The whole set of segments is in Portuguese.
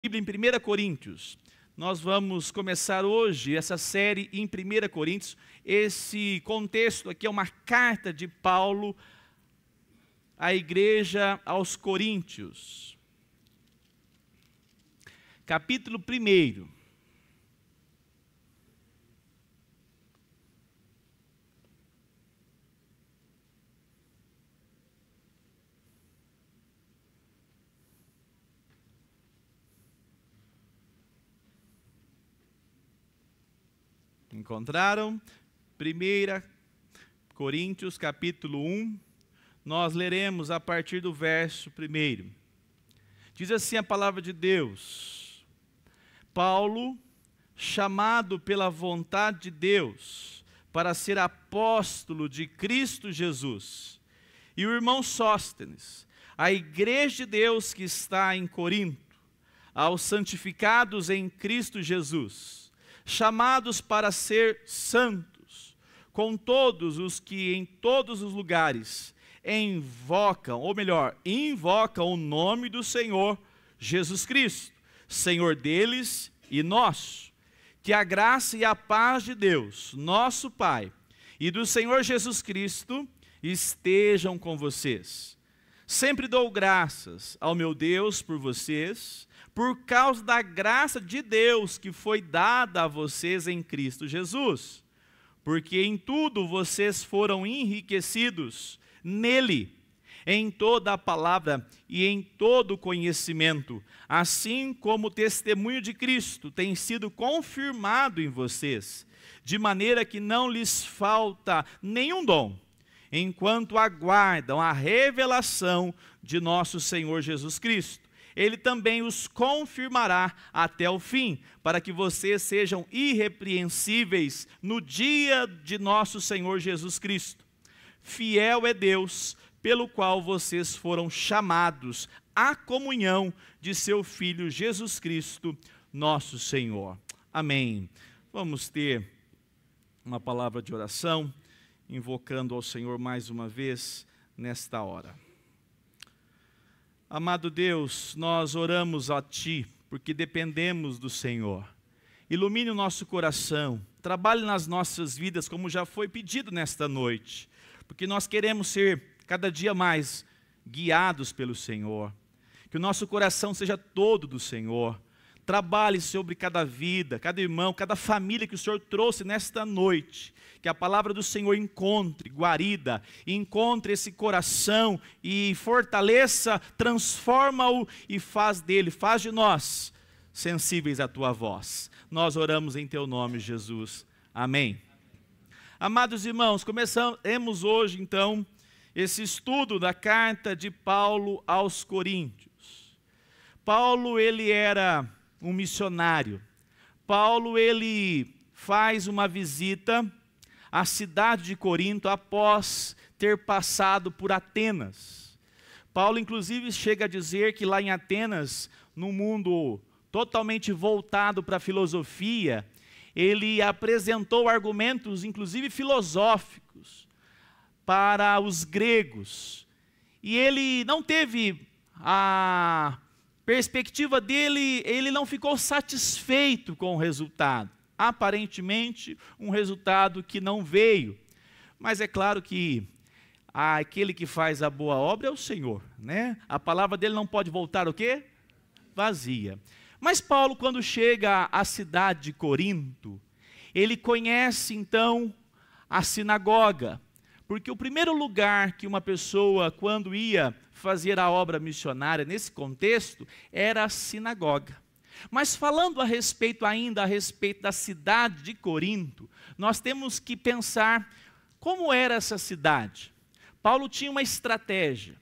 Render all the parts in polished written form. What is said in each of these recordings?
Bíblia em 1 Coríntios. Nós vamos começar hoje essa série em 1 Coríntios. Esse contexto aqui é uma carta de Paulo à igreja aos Coríntios. Capítulo 1. Encontraram? 1 Coríntios, capítulo 1, nós leremos a partir do verso 1. Diz assim a palavra de Deus: Paulo, chamado pela vontade de Deus para ser apóstolo de Cristo Jesus, e o irmão Sóstenes, a igreja de Deus que está em Corinto, aos santificados em Cristo Jesus, chamados para ser santos, com todos os que em todos os lugares invocam o nome do Senhor Jesus Cristo, Senhor deles e nosso. Que a graça e a paz de Deus, nosso Pai, e do Senhor Jesus Cristo estejam com vocês. Sempre dou graças ao meu Deus por vocês, por causa da graça de Deus que foi dada a vocês em Cristo Jesus, porque em tudo vocês foram enriquecidos nele, em toda a palavra e em todo o conhecimento, assim como o testemunho de Cristo tem sido confirmado em vocês, de maneira que não lhes falta nenhum dom, enquanto aguardam a revelação de nosso Senhor Jesus Cristo. Ele também os confirmará até o fim, para que vocês sejam irrepreensíveis no dia de nosso Senhor Jesus Cristo. Fiel é Deus, pelo qual vocês foram chamados à comunhão de seu Filho Jesus Cristo, nosso Senhor. Amém. Vamos ter uma palavra de oração, invocando ao Senhor mais uma vez nesta hora. Amado Deus, nós oramos a Ti, porque dependemos do Senhor. Ilumine o nosso coração, trabalhe nas nossas vidas, como já foi pedido nesta noite, porque nós queremos ser cada dia mais guiados pelo Senhor. Que o nosso coração seja todo do Senhor. Trabalhe sobre cada vida, cada irmão, cada família que o Senhor trouxe nesta noite. Que a palavra do Senhor encontre guarida, encontre esse coração e fortaleça, transforma-o e faz de nós sensíveis à Tua voz. Nós oramos em Teu nome, Jesus. Amém. Amados irmãos, começamos hoje então esse estudo da carta de Paulo aos Coríntios. Paulo, ele era um missionário. Paulo, ele faz uma visita à cidade de Corinto após ter passado por Atenas. Paulo, inclusive, chega a dizer que lá em Atenas, num mundo totalmente voltado para a filosofia, ele apresentou argumentos, inclusive filosóficos, para os gregos. E ele não teve a perspectiva dele, ele não ficou satisfeito com o resultado. Aparentemente, um resultado que não veio. Mas é claro que aquele que faz a boa obra é o Senhor, né? A palavra dele não pode voltar o quê? Vazia. Mas Paulo, quando chega à cidade de Corinto, ele conhece então a sinagoga. Porque o primeiro lugar que uma pessoa, quando ia fazer a obra missionária, nesse contexto, era a sinagoga. Mas falando ainda a respeito da cidade de Corinto, nós temos que pensar como era essa cidade. Paulo tinha uma estratégia.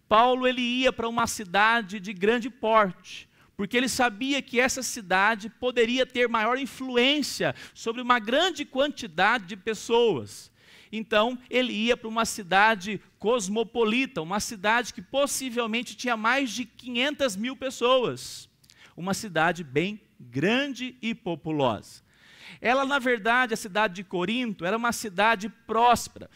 Paulo, ele ia para uma cidade de grande porte, porque ele sabia que essa cidade poderia ter maior influência sobre uma grande quantidade de pessoas. Então, ele ia para uma cidade cosmopolita, uma cidade que possivelmente tinha mais de 500 mil pessoas. Uma cidade bem grande e populosa. Ela, na verdade, a cidade de Corinto, era uma cidade próspera.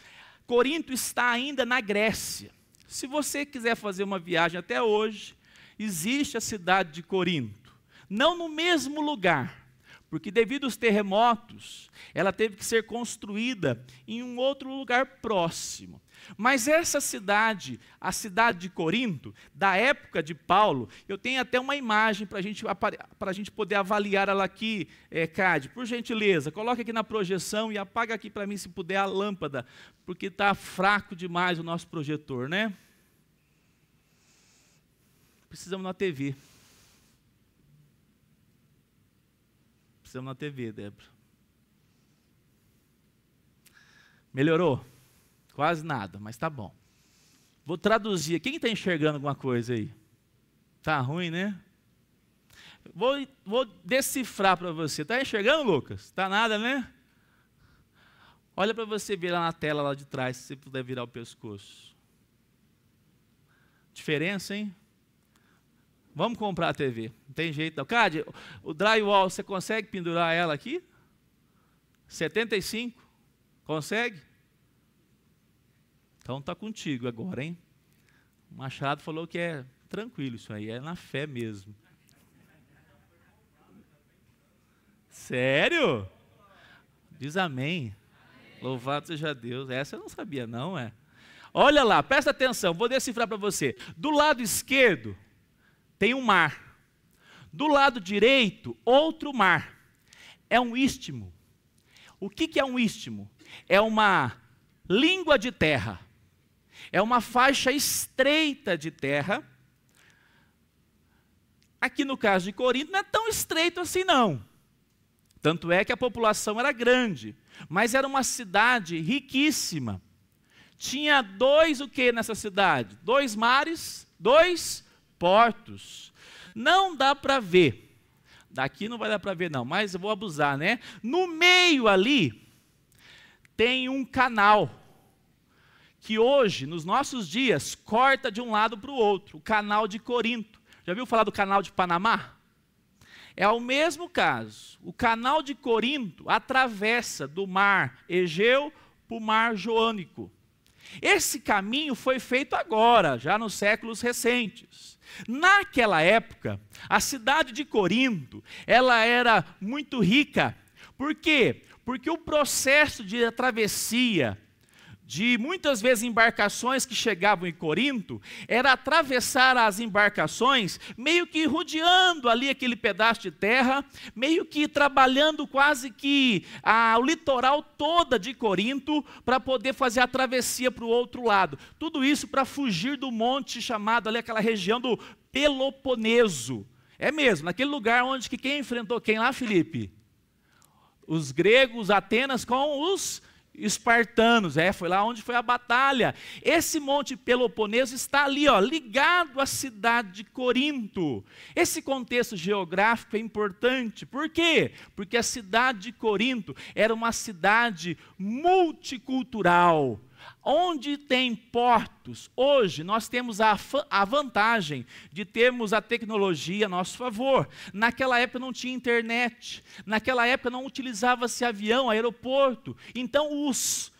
Corinto está ainda na Grécia. Se você quiser fazer uma viagem até hoje, existe a cidade de Corinto. não no mesmo lugar, porque devido aos terremotos, ela teve que ser construída em um outro lugar próximo. Mas essa cidade, a cidade de Corinto, da época de Paulo, eu tenho até uma imagem para a gente poder avaliar ela aqui, Cade, por gentileza, coloca aqui na projeção e apaga aqui para mim, se puder, a lâmpada, porque está fraco demais o nosso projetor, né? Precisamos de uma TV. Precisamos de uma TV, Débora. Melhorou? Quase nada, mas tá bom. Vou traduzir. Quem está enxergando alguma coisa aí? Tá ruim, né? Vou decifrar para você. Está enxergando, Lucas? Tá nada, né? Olha para você ver lá na tela, lá de trás, se você puder virar o pescoço. Diferença, hein? Vamos comprar a TV. Não tem jeito não. Cade, o drywall, você consegue pendurar ela aqui? 75? Consegue? Então está contigo agora, hein? O Machado falou que é tranquilo isso aí, é na fé mesmo. Sério? Diz amém. Louvado seja Deus. Essa eu não sabia não, é? Olha lá, presta atenção, vou decifrar para você. Do lado esquerdo tem um mar. Do lado direito, outro mar. É um istmo. O que é um istmo? É uma língua de terra. É uma faixa estreita de terra. Aqui no caso de Corinto não é tão estreito assim não. Tanto é que a população era grande, mas era uma cidade riquíssima. Tinha o que nessa cidade? 2 mares, 2 portos. Não dá para ver. Daqui não vai dar para ver não, mas eu vou abusar, né? No meio ali tem um canal que hoje, nos nossos dias, corta de um lado para o outro, o canal de Corinto. Já viu falar do canal de Panamá? É o mesmo caso. O canal de Corinto atravessa do mar Egeu para o mar Joânico. Esse caminho foi feito agora, já nos séculos recentes. Naquela época, a cidade de Corinto, ela era muito rica. Por quê? Porque o processo de travessia de muitas vezes embarcações que chegavam em Corinto, era atravessar as embarcações, meio que rodeando ali aquele pedaço de terra, meio que trabalhando quase que o litoral toda de Corinto, para poder fazer a travessia para o outro lado. Tudo isso para fugir do monte chamado ali, aquela região do Peloponeso. É mesmo, naquele lugar onde que quem enfrentou quem lá, Felipe? Os gregos, Atenas com os espartanos, foi lá onde foi a batalha. Esse monte Peloponeso está ali, ligado à cidade de Corinto. Esse contexto geográfico é importante. Por quê? Porque a cidade de Corinto era uma cidade multicultural. Onde tem portos, hoje nós temos a vantagem de termos a tecnologia a nosso favor. Naquela época não tinha internet, naquela época não utilizava-se avião, aeroporto. Então os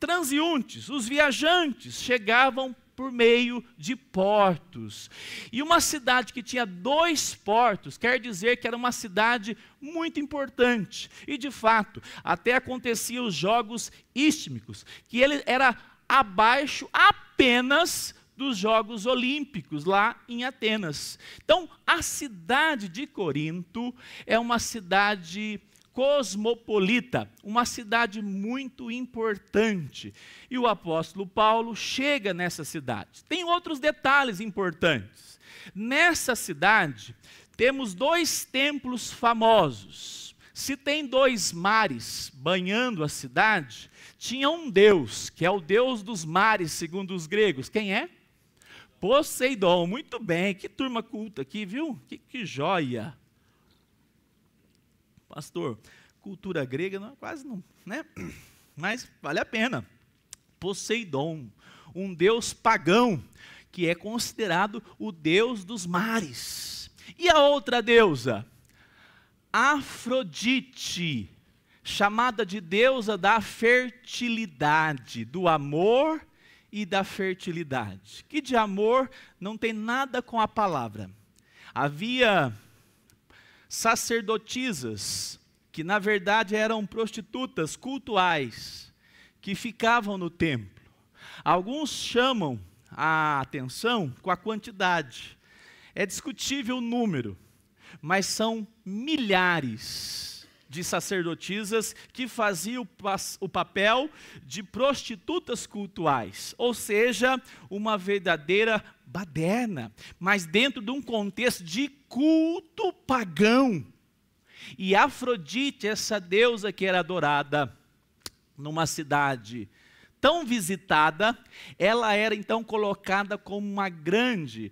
transeuntes, os viajantes chegavam por meio de portos. E uma cidade que tinha 2 portos, quer dizer que era uma cidade muito importante. E de fato, até aconteciam os jogos istmicos, que ele era abaixo apenas dos Jogos Olímpicos, lá em Atenas. Então, a cidade de Corinto é uma cidade cosmopolita, uma cidade muito importante. E o apóstolo Paulo chega nessa cidade. Tem outros detalhes importantes. Nessa cidade, temos 2 templos famosos. Se tem 2 mares banhando a cidade, tinha um deus, que é o deus dos mares, segundo os gregos. Quem é? Poseidon. Muito bem, que turma culta aqui, viu? Que joia. Pastor, cultura grega quase não, né? Mas vale a pena. Poseidon, um deus pagão, que é considerado o deus dos mares. E a outra deusa? Afrodite, chamada de deusa da fertilidade, do amor e da fertilidade. Que de amor não tem nada com a palavra. Havia sacerdotisas, que na verdade eram prostitutas cultuais, que ficavam no templo. Alguns chamam a atenção com a quantidade. É discutível o número, mas são milhares de sacerdotisas que faziam o papel de prostitutas cultuais, ou seja, uma verdadeira baderna, mas dentro de um contexto de culto pagão. E Afrodite, essa deusa que era adorada numa cidade tão visitada, ela era então colocada como uma grande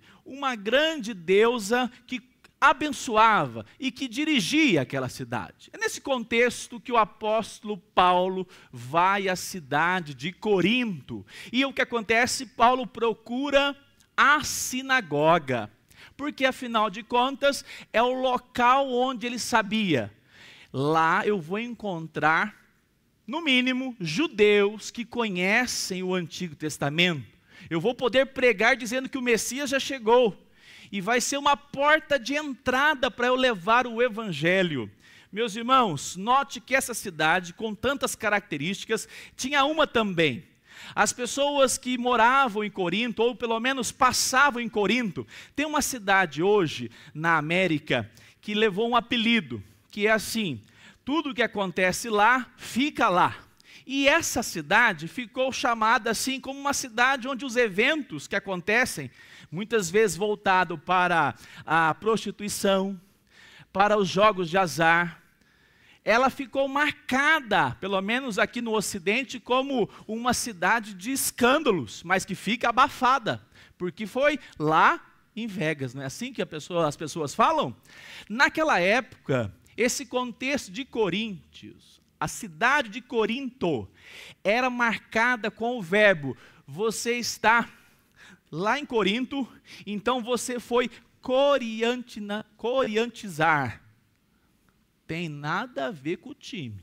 deusa que abençoava e que dirigia aquela cidade. É nesse contexto que o apóstolo Paulo vai à cidade de Corinto. E o que acontece? Paulo procura a sinagoga, porque afinal de contas é o local onde ele sabia: lá eu vou encontrar, no mínimo, judeus que conhecem o Antigo Testamento. Eu vou poder pregar dizendo que o Messias já chegou. E vai ser uma porta de entrada para eu levar o Evangelho. Meus irmãos, note que essa cidade, com tantas características, tinha uma também. As pessoas que moravam em Corinto, ou pelo menos passavam em Corinto, tem uma cidade hoje, na América, que levou um apelido, que é assim: tudo o que acontece lá, fica lá. E essa cidade ficou chamada assim como uma cidade onde os eventos que acontecem, muitas vezes voltado para a prostituição, para os jogos de azar, ela ficou marcada, pelo menos aqui no Ocidente, como uma cidade de escândalos, mas que fica abafada, porque foi lá em Vegas, não é assim que as pessoas falam? Naquela época, esse contexto de Coríntios, a cidade de Corinto, era marcada com o verbo: você está lá em Corinto, então você foi coriantizar. Tem nada a ver com o time.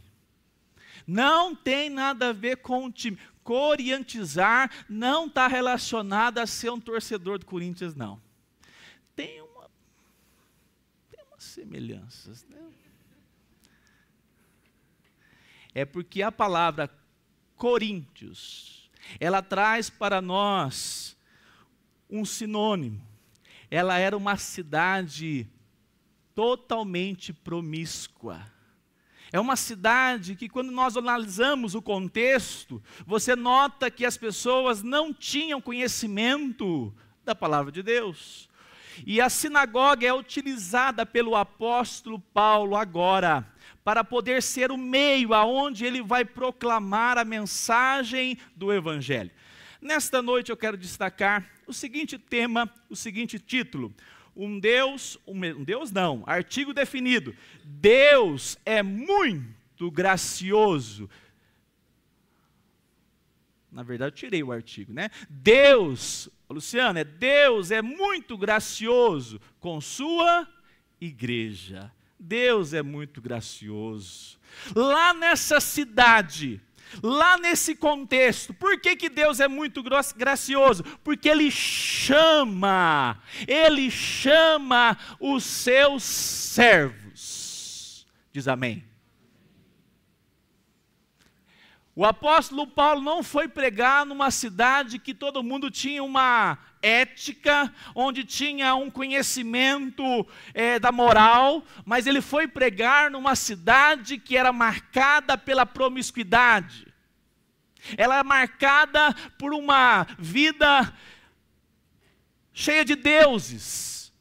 Não tem nada a ver com o time. Coriantizar não está relacionado a ser um torcedor do Corinthians, não. Tem umas semelhanças, né? É porque a palavra Coríntios, ela traz para nós um sinônimo. Ela era uma cidade totalmente promíscua. É uma cidade que, quando nós analisamos o contexto, você nota que as pessoas não tinham conhecimento da palavra de Deus. E a sinagoga é utilizada pelo apóstolo Paulo agora, para poder ser o meio aonde ele vai proclamar a mensagem do Evangelho. Nesta noite eu quero destacar o seguinte tema, o seguinte título: artigo definido: Deus é muito gracioso. Na verdade eu tirei o artigo, né? Deus é muito gracioso com sua igreja. Deus é muito gracioso. Lá nessa cidade, lá nesse contexto, por que Deus é muito gracioso? Porque Ele chama os seus servos. Diz amém. O apóstolo Paulo não foi pregar numa cidade que todo mundo tinha uma ética, onde tinha um conhecimento da moral, mas ele foi pregar numa cidade que era marcada pela promiscuidade. Ela é marcada por uma vida cheia de deuses,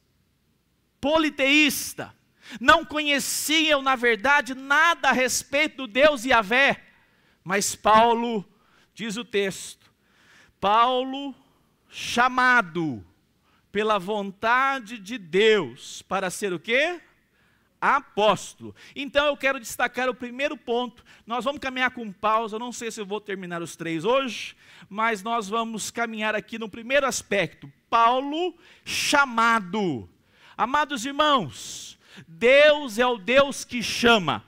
politeísta. Não conheciam, na verdade, nada a respeito do Deus Yahvé. Mas Paulo, diz o texto, Paulo, chamado pela vontade de Deus para ser o quê? Apóstolo. Então eu quero destacar o primeiro ponto. Nós vamos caminhar com pausa, eu não sei se eu vou terminar os 3 hoje, mas nós vamos caminhar aqui no primeiro aspecto. Paulo, chamado. Amados irmãos, Deus é o Deus que chama.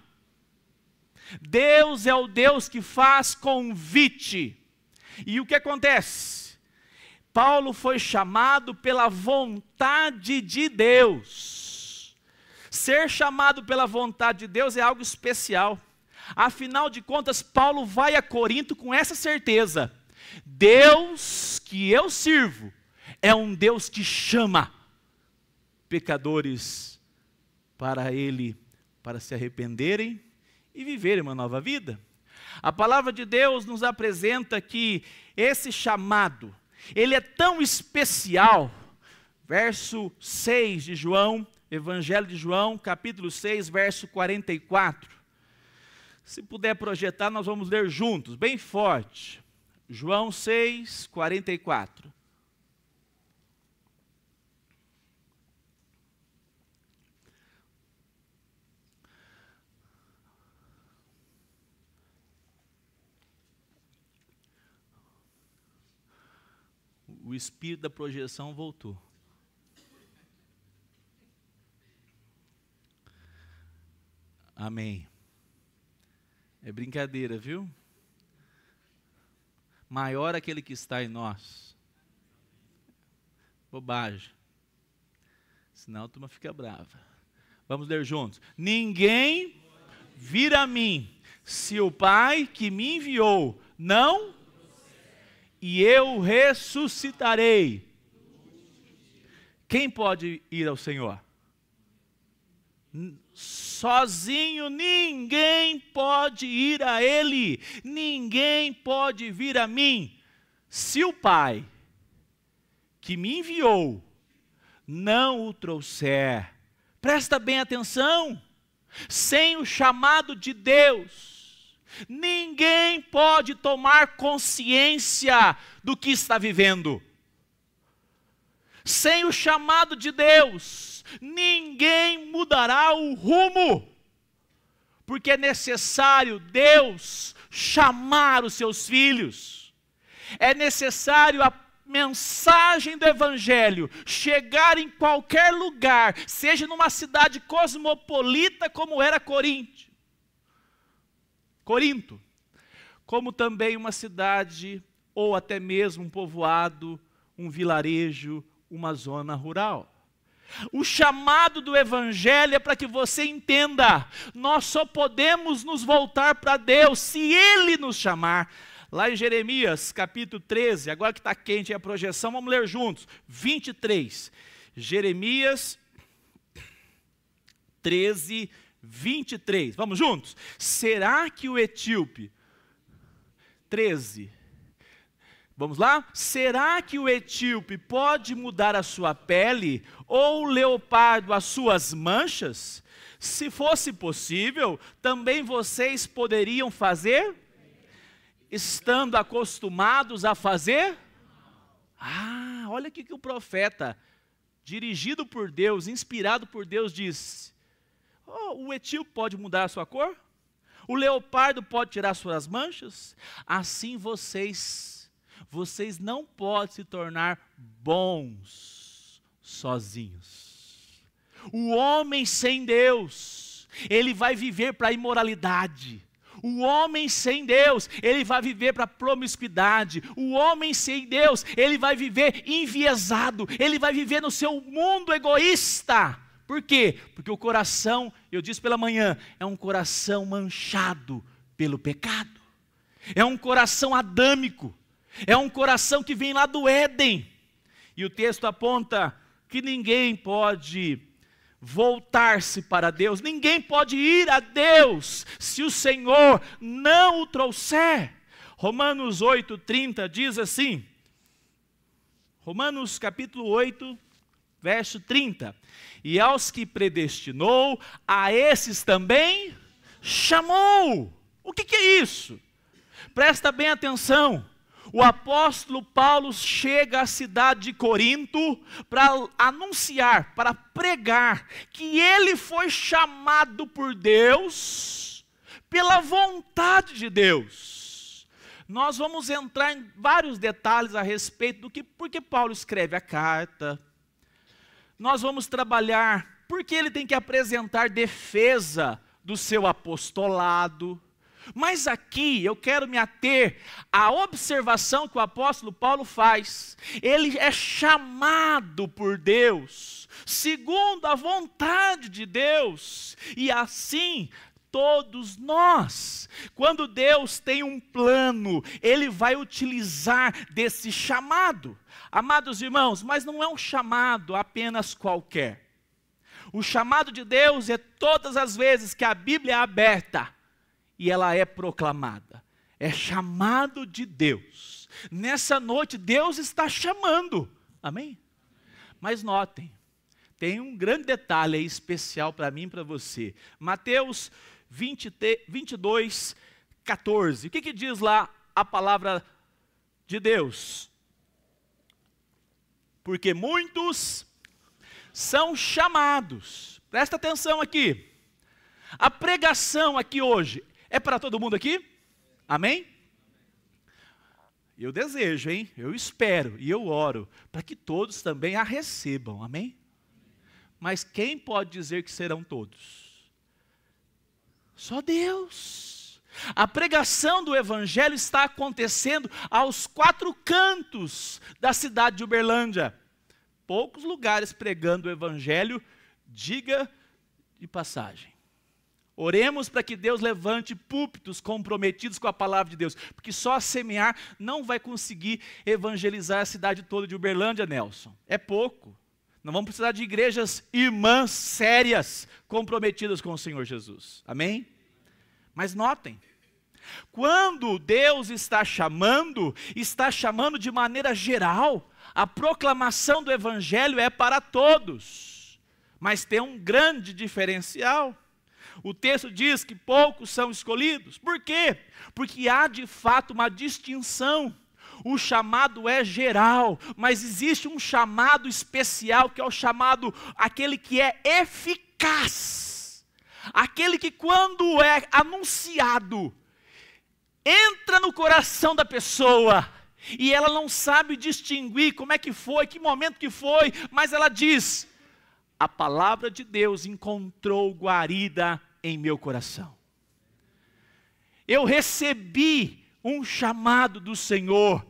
Deus é o Deus que faz convite. E o que acontece? Paulo foi chamado pela vontade de Deus. Ser chamado pela vontade de Deus é algo especial. Afinal de contas, Paulo vai a Corinto com essa certeza: Deus que eu sirvo é um Deus que chama pecadores para Ele, para se arrependerem e viverem uma nova vida. A palavra de Deus nos apresenta que esse chamado, ele é tão especial. Verso 6 de João, Evangelho de João, capítulo 6, verso 44. Se puder projetar, nós vamos ler juntos, bem forte. João 6, 44. O espírito da projeção voltou. Amém. É brincadeira, viu? Maior aquele que está em nós. Bobagem. Senão a turma fica brava. Vamos ler juntos. Ninguém vira a mim, se o Pai que me enviou não, e eu ressuscitarei. Quem pode ir ao Senhor? Sozinho ninguém pode ir a Ele, ninguém pode vir a mim, se o Pai que me enviou não o trouxer. Presta bem atenção, sem o chamado de Deus, ninguém pode tomar consciência do que está vivendo. Sem o chamado de Deus, ninguém mudará o rumo, porque é necessário Deus chamar os seus filhos, é necessário a mensagem do Evangelho chegar em qualquer lugar, seja numa cidade cosmopolita como era Corinto, como também uma cidade ou até mesmo um povoado, um vilarejo, uma zona rural. O chamado do Evangelho é para que você entenda, nós só podemos nos voltar para Deus se Ele nos chamar. Lá em Jeremias, capítulo 13, agora que está quente a projeção, vamos ler juntos, 23. Jeremias 13, 23, vamos juntos? Será que o etíope, 13, vamos lá? Será que o etíope pode mudar a sua pele, ou o leopardo as suas manchas? Se fosse possível, também vocês poderiam fazer? Estando acostumados a fazer? Olha o que o profeta, dirigido por Deus, inspirado por Deus, disse: o etíope pode mudar a sua cor? O leopardo pode tirar suas manchas? Assim vocês não podem se tornar bons sozinhos. O homem sem Deus, ele vai viver para a imoralidade. O homem sem Deus, ele vai viver para a promiscuidade. O homem sem Deus, ele vai viver enviesado. Ele vai viver no seu mundo egoísta. Por quê? Porque o coração, eu disse pela manhã, é um coração manchado pelo pecado. É um coração adâmico. É um coração que vem lá do Éden. E o texto aponta que ninguém pode voltar-se para Deus, ninguém pode ir a Deus se o Senhor não o trouxer. Romanos 8:30 diz assim, Romanos capítulo 8, verso 30, e aos que predestinou, a esses também chamou. O que é isso? Presta bem atenção. O apóstolo Paulo chega à cidade de Corinto para anunciar, para pregar que ele foi chamado por Deus, pela vontade de Deus. Nós vamos entrar em vários detalhes a respeito do que, porque Paulo escreve a carta. Nós vamos trabalhar porque ele tem que apresentar defesa do seu apostolado. Mas aqui eu quero me ater à observação que o apóstolo Paulo faz. Ele é chamado por Deus, segundo a vontade de Deus, e assim todos nós. Quando Deus tem um plano, Ele vai utilizar desse chamado. Amados irmãos, mas não é um chamado apenas qualquer. O chamado de Deus é todas as vezes que a Bíblia é aberta e ela é proclamada. É chamado de Deus. Nessa noite Deus está chamando. Amém? Mas notem, tem um grande detalhe aí especial para mim e para você. Mateus 22, 14. O que diz lá a palavra de Deus? Porque muitos são chamados. Presta atenção aqui. A pregação aqui hoje é para todo mundo aqui? Amém? Eu desejo, hein? Eu espero e eu oro para que todos também a recebam. Amém? Mas quem pode dizer que serão todos? Só Deus. A pregação do Evangelho está acontecendo aos 4 cantos da cidade de Uberlândia. Poucos lugares pregando o Evangelho, diga de passagem. Oremos para que Deus levante púlpitos comprometidos com a palavra de Deus, porque só semear não vai conseguir evangelizar a cidade toda de Uberlândia, Nelson. É pouco. Nós vamos precisar de igrejas irmãs sérias, comprometidas com o Senhor Jesus. Amém? Mas notem, quando Deus está chamando de maneira geral. A proclamação do Evangelho é para todos. Mas tem um grande diferencial. O texto diz que poucos são escolhidos. Por quê? Porque há de fato uma distinção. O chamado é geral, mas existe um chamado especial, que é o chamado, aquele que é eficaz. Aquele que quando é anunciado, entra no coração da pessoa, e ela não sabe distinguir como é que foi, que momento que foi, mas ela diz, a palavra de Deus encontrou guarida em meu coração. Eu recebi um chamado do Senhor,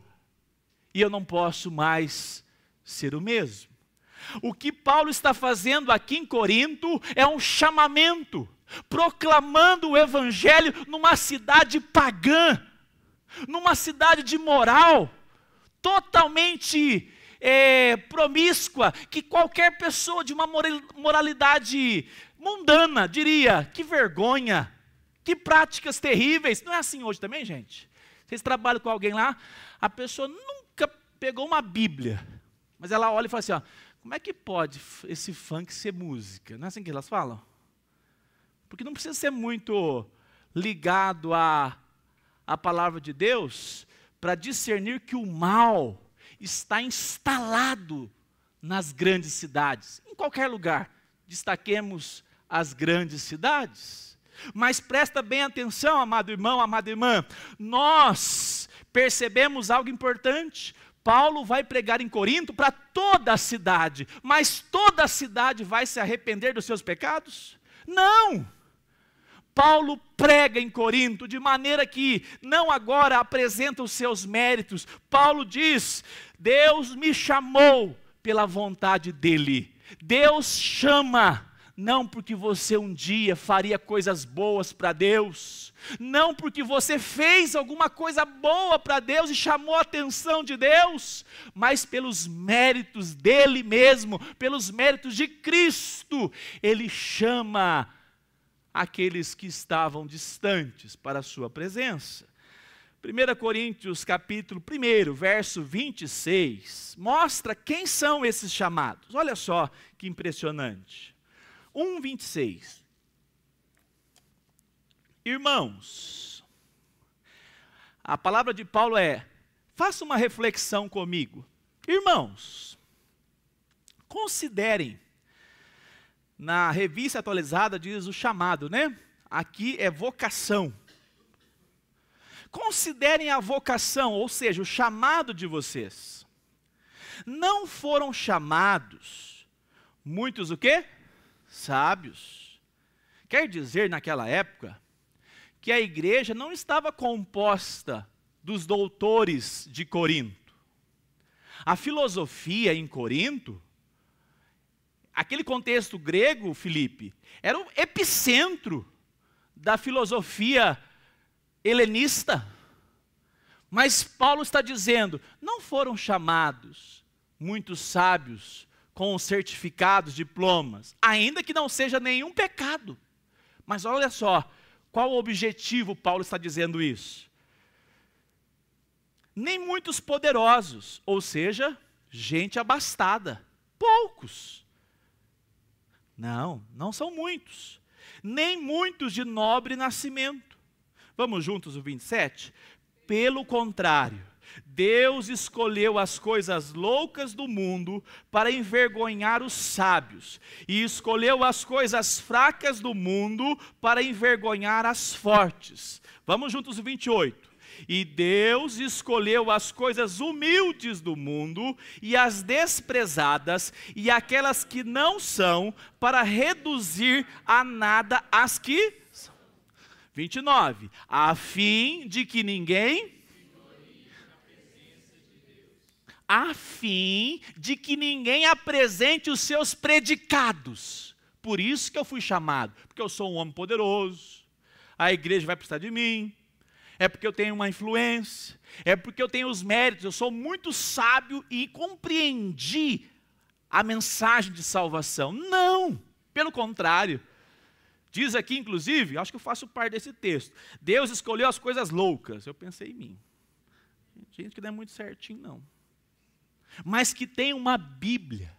e eu não posso mais ser o mesmo. O que Paulo está fazendo aqui em Corinto é um chamamento, proclamando o Evangelho numa cidade pagã, numa cidade de moral, totalmente promíscua, que qualquer pessoa de uma moralidade mundana diria, que vergonha, que práticas terríveis. Não é assim hoje também, gente? Vocês trabalham com alguém lá, a pessoa nunca pegou uma Bíblia, mas ela olha e fala assim, ó, como é que pode esse funk ser música? Não é assim que elas falam? Porque não precisa ser muito ligado à palavra de Deus para discernir que o mal está instalado nas grandes cidades, em qualquer lugar. Destaquemos as grandes cidades. Mas presta bem atenção, amado irmão, amada irmã, nós percebemos algo importante. Paulo vai pregar em Corinto para toda a cidade, mas toda a cidade vai se arrepender dos seus pecados? Não! Paulo prega em Corinto de maneira que não agora apresenta os seus méritos. Paulo diz, Deus me chamou pela vontade dele. Deus chama, não porque você um dia faria coisas boas para Deus, não porque você fez alguma coisa boa para Deus e chamou a atenção de Deus, mas pelos méritos dele mesmo, pelos méritos de Cristo. Ele chama aqueles que estavam distantes para a sua presença. 1 Coríntios capítulo 1, verso 26, mostra quem são esses chamados. Olha só que impressionante. 1:26. Irmãos, a palavra de Paulo é, faça uma reflexão comigo. Irmãos, considerem, na revista atualizada diz o chamado, né? Aqui é vocação. Considerem a vocação, ou seja, o chamado de vocês. Não foram chamados muitos o quê? Sábios. Quer dizer, naquela época, que a igreja não estava composta dos doutores de Corinto. A filosofia em Corinto, aquele contexto grego, Filipe, era o epicentro da filosofia helenista. Mas Paulo está dizendo, não foram chamados muitos sábios com certificados, diplomas, ainda que não seja nenhum pecado. Mas olha só, qual o objetivo Paulo está dizendo isso? Nem muitos poderosos, ou seja, gente abastada, poucos. Não são muitos. Nem muitos de nobre nascimento. Vamos juntos o 27? Pelo contrário, Deus escolheu as coisas loucas do mundo para envergonhar os sábios, e escolheu as coisas fracas do mundo para envergonhar as fortes. Vamos juntos o 28. E Deus escolheu as coisas humildes do mundo e as desprezadas e aquelas que não são, para reduzir a nada as que são. 29. A fim de que ninguém apresente os seus predicados. Por isso que eu fui chamado, porque eu sou um homem poderoso, a igreja vai precisar de mim, é porque eu tenho uma influência, é porque eu tenho os méritos, eu sou muito sábio e compreendi a mensagem de salvação. Não, pelo contrário. Diz aqui, inclusive, acho que eu faço parte desse texto, Deus escolheu as coisas loucas. Eu pensei em mim. Gente que não é muito certinho, não. Mas que tem uma Bíblia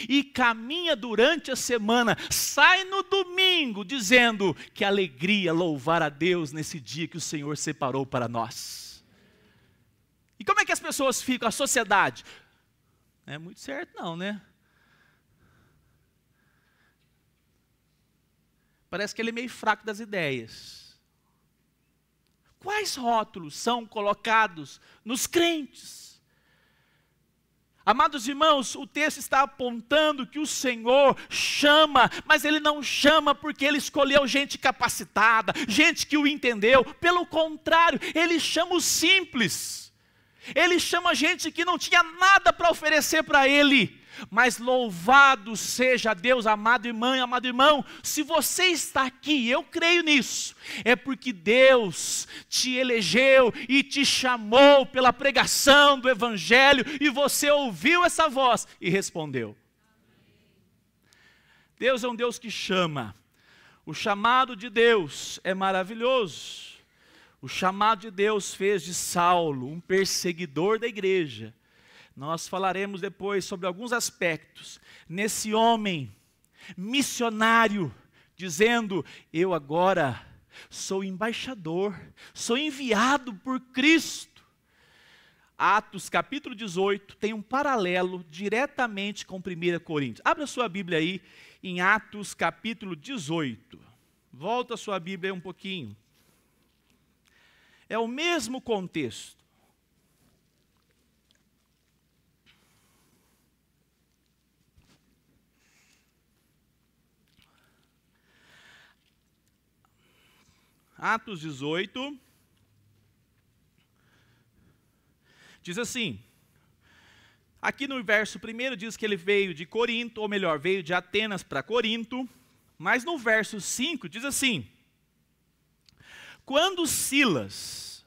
e caminha durante a semana, sai no domingo dizendo que alegria louvar a Deus nesse dia que o Senhor separou para nós. E como é que as pessoas ficam, a sociedade? Não é muito certo não, né? Parece que ele é meio fraco das ideias. Quais rótulos são colocados nos crentes? Amados irmãos, o texto está apontando que o Senhor chama, mas Ele não chama porque Ele escolheu gente capacitada, gente que o entendeu. Pelo contrário, Ele chama os simples. Ele chama gente que não tinha nada para oferecer para Ele. Mas louvado seja Deus, amado irmão, se você está aqui, eu creio nisso, é porque Deus te elegeu e te chamou pela pregação do Evangelho, e você ouviu essa voz e respondeu. Deus é um Deus que chama. O chamado de Deus é maravilhoso. O chamado de Deus fez de Saulo um perseguidor da igreja. Nós falaremos depois sobre alguns aspectos nesse homem missionário, dizendo, eu agora sou embaixador, sou enviado por Cristo. Atos capítulo 18 tem um paralelo diretamente com 1 Coríntios. Abra sua Bíblia aí em Atos capítulo 18. Volta a sua Bíblia aí um pouquinho. É o mesmo contexto. Atos 18, diz assim, aqui no verso 1 diz que ele veio de Corinto, ou melhor, veio de Atenas para Corinto, mas no verso 5 diz assim, quando Silas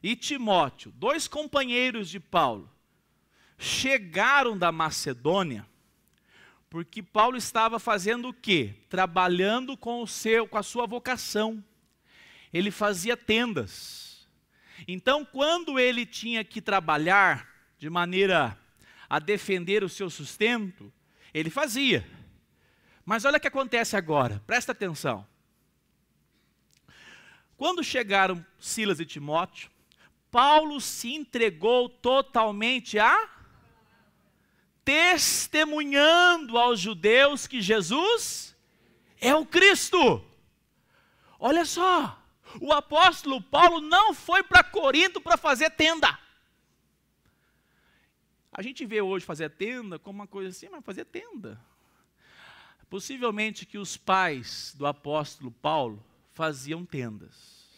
e Timóteo, dois companheiros de Paulo, chegaram da Macedônia, porque Paulo estava fazendo o quê? Trabalhando com a sua vocação. Ele fazia tendas. Então, quando ele tinha que trabalhar de maneira a defender o seu sustento, ele fazia. Mas olha o que acontece agora, presta atenção. Quando chegaram Silas e Timóteo, Paulo se entregou totalmente a testemunhando aos judeus que Jesus é o Cristo. Olha só. O apóstolo Paulo não foi para Corinto para fazer tenda. A gente vê hoje fazer tenda como uma coisa assim, mas fazer tenda. Possivelmente que os pais do apóstolo Paulo faziam tendas.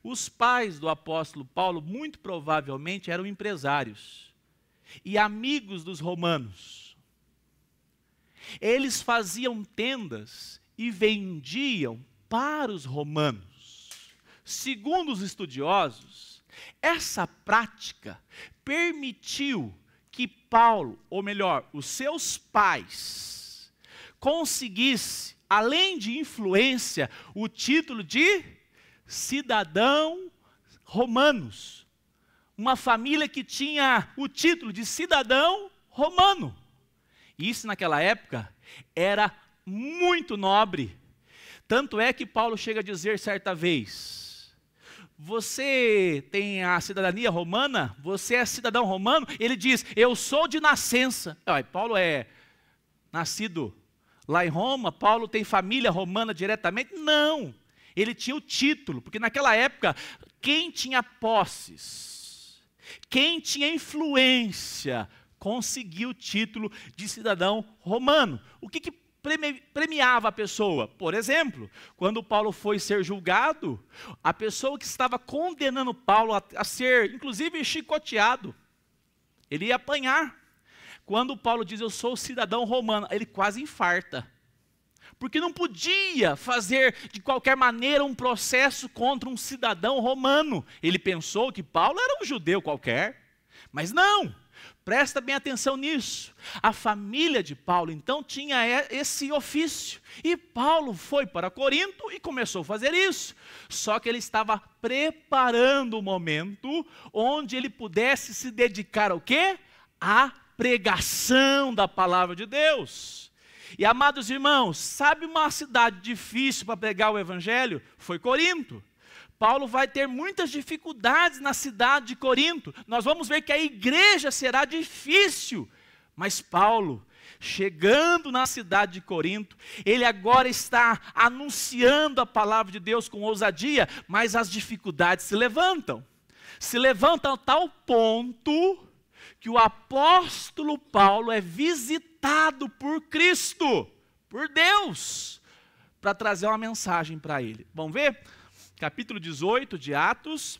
Os pais do apóstolo Paulo, muito provavelmente, eram empresários e amigos dos romanos. Eles faziam tendas e vendiam para os romanos. Segundo os estudiosos, essa prática permitiu que Paulo, ou melhor, os seus pais, conseguisse, além de influência, o título de cidadão romanos. Uma família que tinha o título de cidadão romano. Isso naquela época era muito nobre. Tanto é que Paulo chega a dizer certa vez: você tem a cidadania romana? Você é cidadão romano? Ele diz: eu sou de nascença. Paulo é nascido lá em Roma? Paulo tem família romana diretamente? Não. Ele tinha o título, porque naquela época, quem tinha posses, quem tinha influência, conseguiu o título de cidadão romano. O que premiava a pessoa? Por exemplo, quando Paulo foi ser julgado, a pessoa que estava condenando Paulo a ser, inclusive, chicoteado, ele ia apanhar. Quando Paulo diz: eu sou cidadão romano, ele quase infarta. Porque não podia fazer de qualquer maneira um processo contra um cidadão romano. Ele pensou que Paulo era um judeu qualquer, mas não. Presta bem atenção nisso. A família de Paulo, então, tinha esse ofício. E Paulo foi para Corinto e começou a fazer isso. Só que ele estava preparando o momento onde ele pudesse se dedicar ao quê? À pregação da palavra de Deus. E, amados irmãos, sabe uma cidade difícil para pregar o evangelho? Foi Corinto. Paulo vai ter muitas dificuldades na cidade de Corinto. Nós vamos ver que a igreja será difícil. Mas Paulo, chegando na cidade de Corinto, ele agora está anunciando a palavra de Deus com ousadia, mas as dificuldades se levantam. Se levantam a tal ponto que o apóstolo Paulo é visitado por Cristo, por Deus, para trazer uma mensagem para ele. Vamos ver? Capítulo 18 de Atos,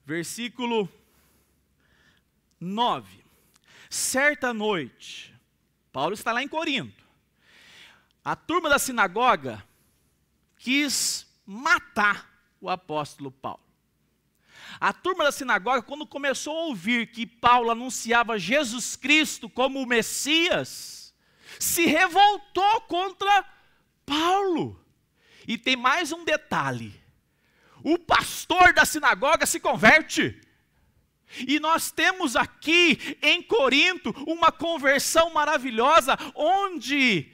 versículo 9. Certa noite, Paulo está lá em Corinto. A turma da sinagoga quis matar o apóstolo Paulo. A turma da sinagoga, quando começou a ouvir que Paulo anunciava Jesus Cristo como o Messias, se revoltou contra Paulo. E tem mais um detalhe: o pastor da sinagoga se converte. E nós temos aqui em Corinto uma conversão maravilhosa, onde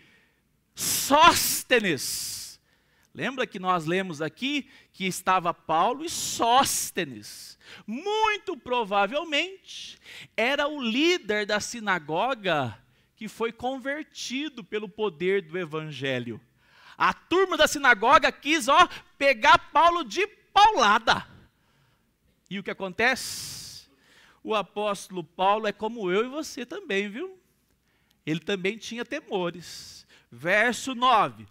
Sóstenes, lembra que nós lemos aqui que estava Paulo e Sóstenes, muito provavelmente era o líder da sinagoga que foi convertido pelo poder do evangelho. A turma da sinagoga quis, pegar Paulo de paulada. E o que acontece? O apóstolo Paulo é como eu e você também, viu? Ele também tinha temores. Verso 9.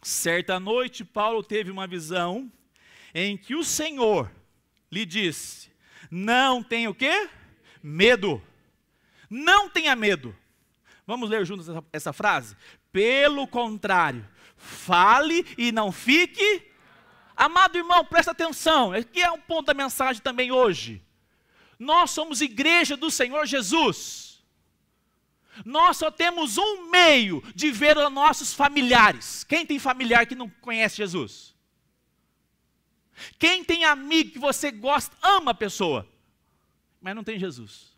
Certa noite, Paulo teve uma visão em que o Senhor lhe disse: não tenha o quê? Medo. Não tenha medo. Vamos ler juntos essa frase? Pelo contrário, fale e não fique. Amado irmão, presta atenção. Aqui é um ponto da mensagem também hoje. Nós somos igreja do Senhor Jesus. Nós só temos um meio de ver os nossos familiares. Quem tem familiar que não conhece Jesus? Quem tem amigo que você gosta, ama a pessoa, mas não tem Jesus?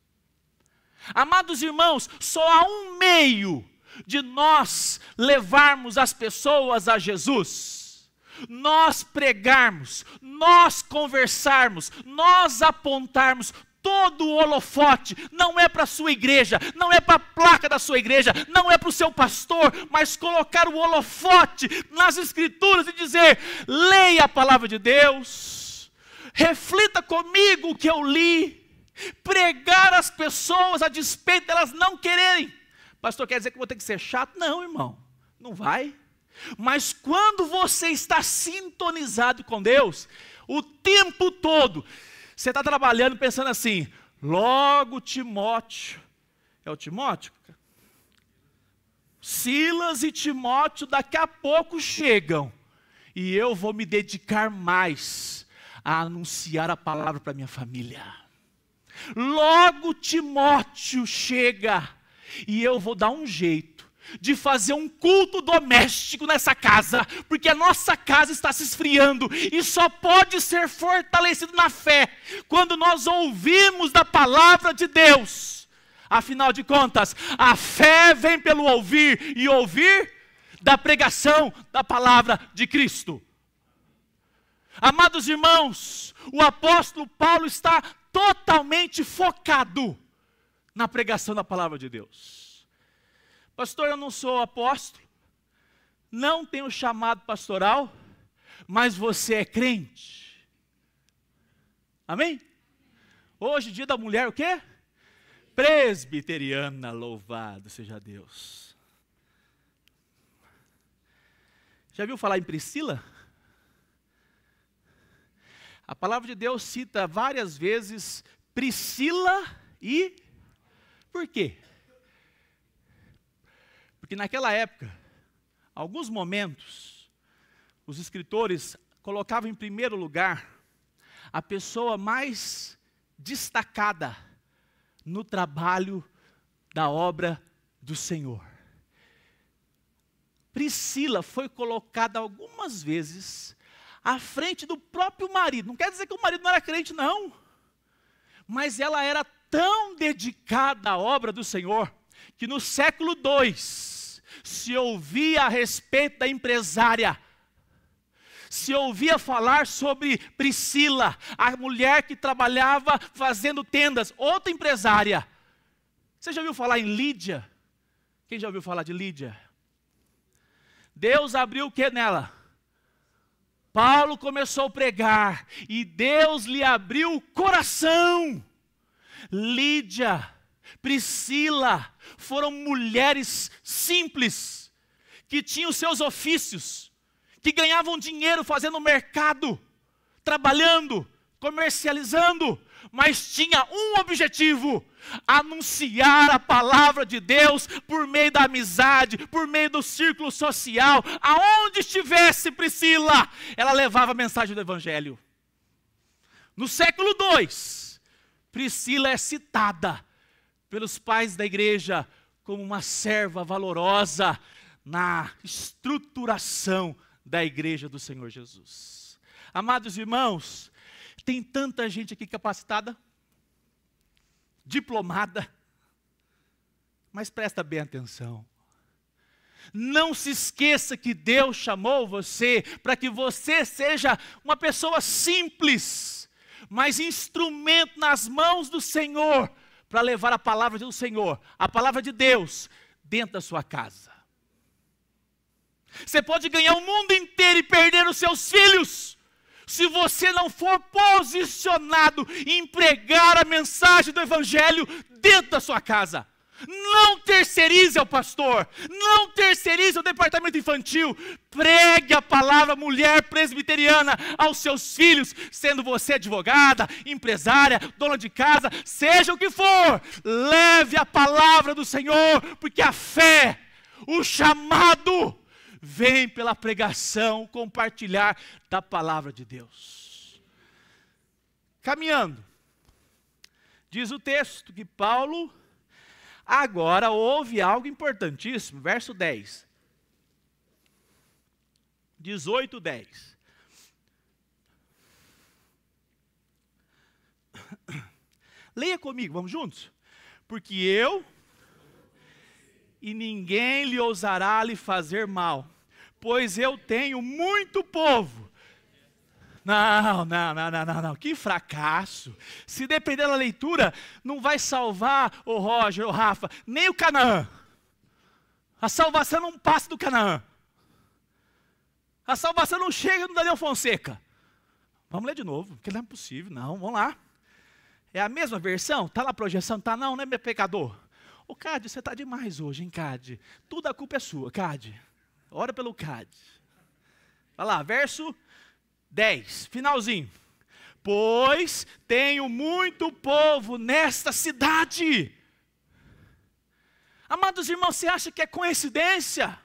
Amados irmãos, só há um meio de nós levarmos as pessoas a Jesus: nós pregarmos, nós conversarmos, nós apontarmos todo o holofote. Não é para a sua igreja, não é para a placa da sua igreja, não é para o seu pastor, mas colocar o holofote nas escrituras e dizer: leia a palavra de Deus, reflita comigo o que eu li, pregar às pessoas a despeito delas não quererem. Pastor, quer dizer que eu vou ter que ser chato? Não, irmão, não vai. Mas quando você está sintonizado com Deus, o tempo todo, você está trabalhando pensando assim, logo Timóteo, é o Timóteo? Silas e Timóteo daqui a pouco chegam, e eu vou me dedicar mais a anunciar a palavra para minha família. Logo Timóteo chega, e eu vou dar um jeito de fazer um culto doméstico nessa casa, porque a nossa casa está se esfriando, e só pode ser fortalecido na fé, quando nós ouvimos da palavra de Deus. Afinal de contas, a fé vem pelo ouvir, e ouvir da pregação da palavra de Cristo. Amados irmãos, o apóstolo Paulo está totalmente focado na pregação da palavra de Deus. Pastor, eu não sou apóstolo, não tenho chamado pastoral, mas você é crente. Amém? Hoje, dia da mulher, o quê? Presbiteriana, louvado seja Deus. Já viu falar em Priscila? A palavra de Deus cita várias vezes Priscila e... Por quê? Porque naquela época, alguns momentos, os escritores colocavam em primeiro lugar a pessoa mais destacada no trabalho da obra do Senhor. Priscila foi colocada algumas vezes à frente do próprio marido. Não quer dizer que o marido não era crente, não. Mas ela era tão dedicada à obra do Senhor, que no século II, se ouvia a respeito da empresária, se ouvia falar sobre Priscila, a mulher que trabalhava fazendo tendas, outra empresária. Você já ouviu falar em Lídia? Quem já ouviu falar de Lídia? Deus abriu o que nela? Paulo começou a pregar, e Deus lhe abriu o coração. Lídia, Priscila, foram mulheres simples, que tinham seus ofícios, que ganhavam dinheiro fazendo mercado, trabalhando, comercializando, mas tinha um objetivo: anunciar a palavra de Deus por meio da amizade, por meio do círculo social. Aonde estivesse Priscila, ela levava a mensagem do Evangelho. No século II, Priscila é citada pelos pais da igreja como uma serva valorosa na estruturação da igreja do Senhor Jesus. Amados irmãos, tem tanta gente aqui capacitada, diplomada, mas presta bem atenção. Não se esqueça que Deus chamou você para que você seja uma pessoa simples, mas instrumento nas mãos do Senhor, para levar a palavra do Senhor, a palavra de Deus, dentro da sua casa. Você pode ganhar o mundo inteiro e perder os seus filhos, se você não for posicionado em pregar a mensagem do Evangelho dentro da sua casa. Não terceirize ao pastor, não terceirize ao departamento infantil. Pregue a palavra, mulher presbiteriana, aos seus filhos, sendo você advogada, empresária, dona de casa, seja o que for. Leve a palavra do Senhor, porque a fé, o chamado, vem pela pregação, compartilhar da palavra de Deus. Caminhando, diz o texto que Paulo agora houve algo importantíssimo, verso 10. 18, 10. Leia comigo, vamos juntos? Porque eu e ninguém lhe ousará lhe fazer mal, pois eu tenho muito povo. Não, que fracasso. Se depender da leitura, não vai salvar o Roger, o Rafa, nem o Canaã. A salvação não passa do Canaã. A salvação não chega no Daniel Fonseca. Vamos ler de novo, porque não é possível, não, vamos lá. É a mesma versão? Está lá a projeção? Está não, né, meu pecador? Ô, Cade, você está demais hoje, hein, Cade? Tudo a culpa é sua, Cade. ora pelo CAD. Vai lá, verso 10, finalzinho. Pois tenho muito povo nesta cidade. Amados irmãos, você acha que é coincidência?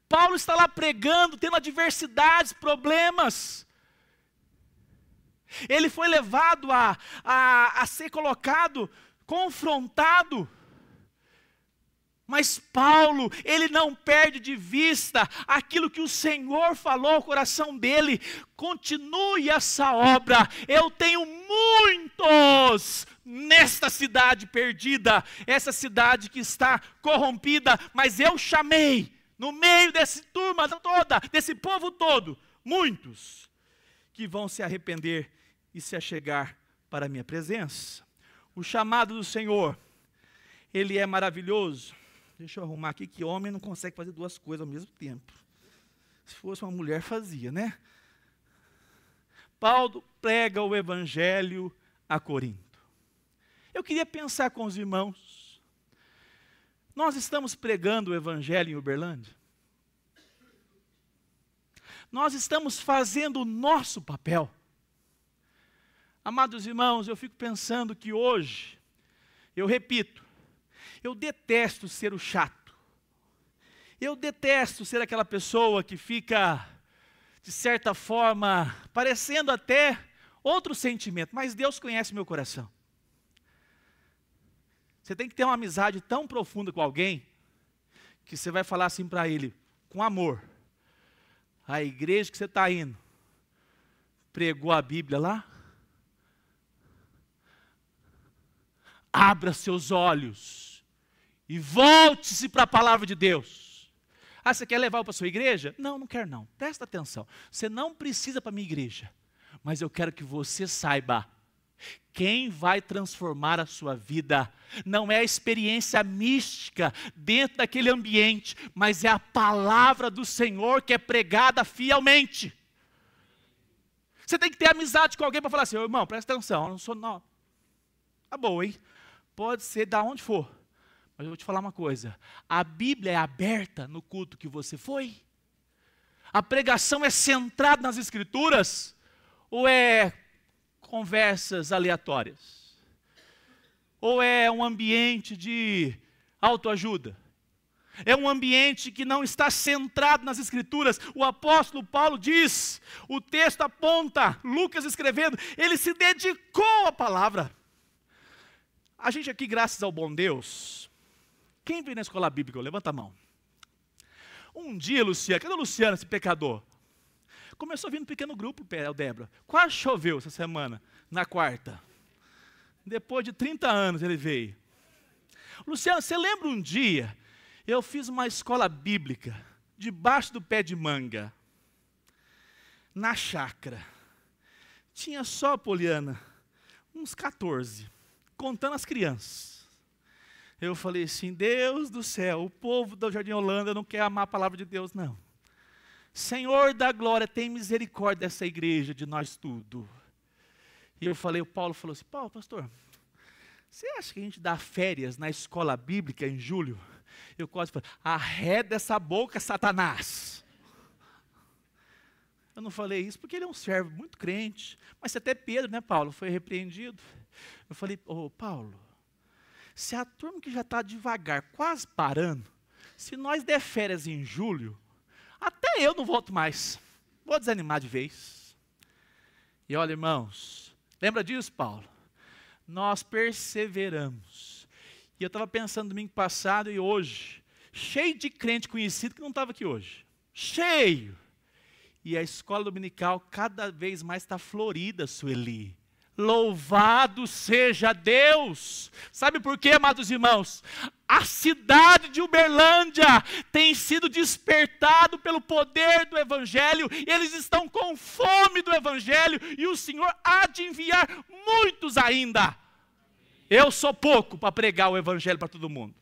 Paulo está lá pregando, tendo adversidades, problemas. Ele foi levado a ser colocado, confrontado. Mas Paulo, ele não perde de vista aquilo que o Senhor falou ao coração dele. Continue essa obra. Eu tenho muitos nesta cidade perdida, essa cidade que está corrompida, mas eu chamei, no meio dessa turma toda, desse povo todo, muitos que vão se arrepender e se achegar para a minha presença. O chamado do Senhor, ele é maravilhoso. Deixa eu arrumar aqui, que homem não consegue fazer duas coisas ao mesmo tempo. Se fosse uma mulher, fazia, né? Paulo prega o evangelho a Corinto. Eu queria pensar com os irmãos. Nós estamos pregando o evangelho em Uberlândia? Nós estamos fazendo o nosso papel? Amados irmãos, eu fico pensando que hoje, eu repito, eu detesto ser o chato. Eu detesto ser aquela pessoa que fica, de certa forma, parecendo até outro sentimento. Mas Deus conhece meu coração. Você tem que ter uma amizade tão profunda com alguém, que você vai falar assim para ele, com amor. A igreja que você está indo, pregou a Bíblia lá? Abra seus olhos e volte-se para a palavra de Deus. Ah, você quer levar para a sua igreja? Não, não quero não. Presta atenção. Você não precisa para a minha igreja. Mas eu quero que você saiba. Quem vai transformar a sua vida não é a experiência mística dentro daquele ambiente, mas é a palavra do Senhor que é pregada fielmente. Você tem que ter amizade com alguém para falar assim, irmão, presta atenção, eu não sou não. Tá bom, hein? Pode ser de onde for. Mas eu vou te falar uma coisa, a Bíblia é aberta no culto que você foi? A pregação é centrada nas Escrituras? Ou é conversas aleatórias? Ou é um ambiente de autoajuda? É um ambiente que não está centrado nas Escrituras. O apóstolo Paulo diz, o texto aponta, Lucas escrevendo, ele se dedicou à palavra. A gente aqui, graças ao bom Deus, quem veio na escola bíblica? Levanta a mão. Um dia, Luciano, cadê o Luciano, esse pecador? Começou a vir no pequeno grupo, Débora. Quase choveu essa semana, na quarta. Depois de 30 anos ele veio. Luciano, você lembra um dia, eu fiz uma escola bíblica, debaixo do pé de manga, na chácara. Tinha só, Poliana, uns 14, contando as crianças. Eu falei assim, Deus do céu, o povo do Jardim Holanda não quer amar a palavra de Deus, não. Senhor da glória, tem misericórdia dessa igreja, de nós tudo. E eu falei, o Paulo falou assim, Paulo, pastor, você acha que a gente dá férias na escola bíblica em julho? Eu quase falei, arreda essa boca, Satanás. Eu não falei isso porque ele é um servo muito crente. Mas até Pedro, né, Paulo, foi repreendido. Eu falei, Paulo, se a turma que já está devagar, quase parando, se nós der férias em julho, até eu não volto mais. Vou desanimar de vez. E olha, irmãos, lembra disso, Paulo? Nós perseveramos. E eu estava pensando domingo passado e hoje, cheio de crente conhecido que não estava aqui hoje. Cheio. E a escola dominical cada vez mais está florida, Sueli. Louvado seja Deus! Sabe por quê, amados irmãos? A cidade de Uberlândia tem sido despertado pelo poder do Evangelho, eles estão com fome do Evangelho, e o Senhor há de enviar muitos ainda. Eu sou pouco para pregar o Evangelho para todo mundo.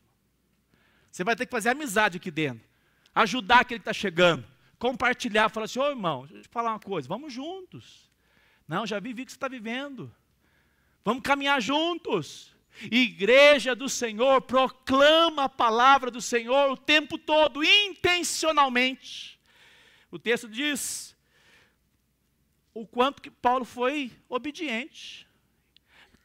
Você vai ter que fazer amizade aqui dentro, ajudar aquele que está chegando, compartilhar, falar assim, irmão, deixa eu te falar uma coisa, vamos juntos. Não, já vivi o que você está vivendo. Vamos caminhar juntos. Igreja do Senhor proclama a palavra do Senhor o tempo todo, intencionalmente. O texto diz o quanto que Paulo foi obediente.